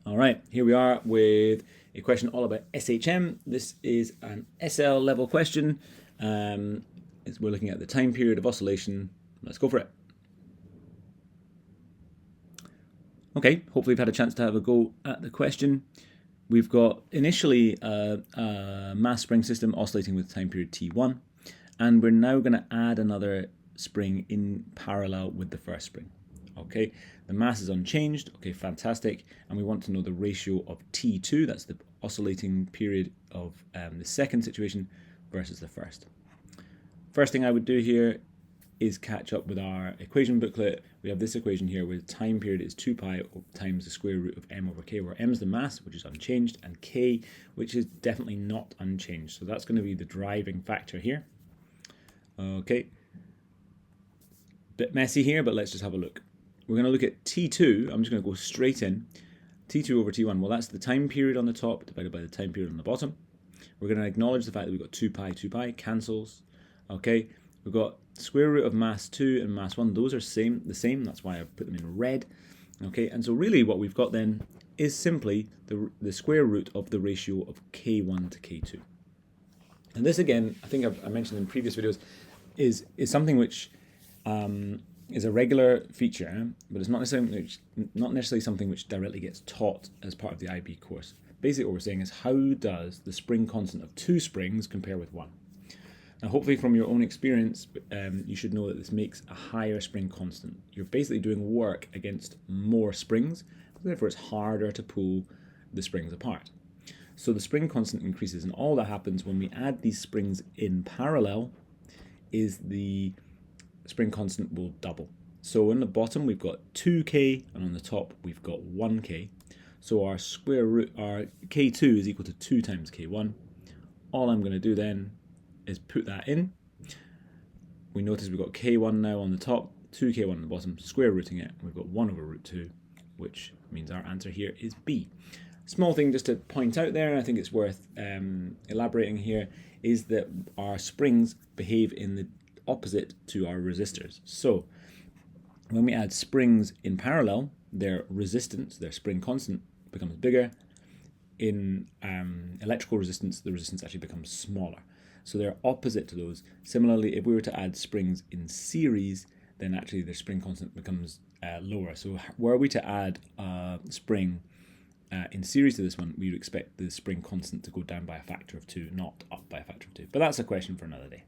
All right, here we are with a question all about SHM. This is an SL level question. We're looking at the time period of oscillation. Let's go for it. Okay, hopefully you've had a chance to have a go at the question. We've got initially a mass spring system oscillating with time period T1, and we're now going to add another spring in parallel with the first spring. Okay, the mass is unchanged. Okay, fantastic. And we want to know the ratio of T2, that's the oscillating period of the second situation versus the first. First thing I would do here is catch up with our equation booklet. We have this equation here where the time period is 2 pi times the square root of m over k, where m is the mass, which is unchanged, and k, which is definitely not unchanged. So that's going to be the driving factor here. Okay, bit messy here, but let's just have a look. We're going to look at T2. I'm just going to go straight in. T2 over T1, well, that's the time period on the top divided by the time period on the bottom. We're going to acknowledge the fact that we've got 2 pi, cancels. Okay, we've got square root of mass 2 and mass 1. Those are the same. That's why I've put them in red. Okay, and so really what we've got then is simply the square root of the ratio of K1 to K2. And this, again, I think I mentioned in previous videos, is something which is a regular feature, but it's not necessarily something which directly gets taught as part of the IB course. Basically what we're saying is, how does the spring constant of 2 springs compare with 1? Now hopefully from your own experience, you should know that this makes a higher spring constant. You're basically doing work against more springs, therefore it's harder to pull the springs apart. So the spring constant increases, and all that happens when we add these springs in parallel is the spring constant will double. So on the bottom we've got 2k, and on the top we've got 1k. So our square root, our k2 is equal to 2 times k1. All I'm going to do then is put that in. We notice we've got k1 now on the top, 2k1 on the bottom, square rooting it. We've got 1 over root 2, which means our answer here is B. Small thing just to point out there, and I think it's worth elaborating here, is that our springs behave in the opposite to our resistors. So when we add springs in parallel, their resistance, their spring constant, becomes bigger. In electrical resistance, the resistance actually becomes smaller. So they're opposite to those. Similarly, if we were to add springs in series, then actually their spring constant becomes lower. So were we to add a spring in series to this one, we would expect the spring constant to go down by a factor of 2, not up by a factor of 2. But that's a question for another day.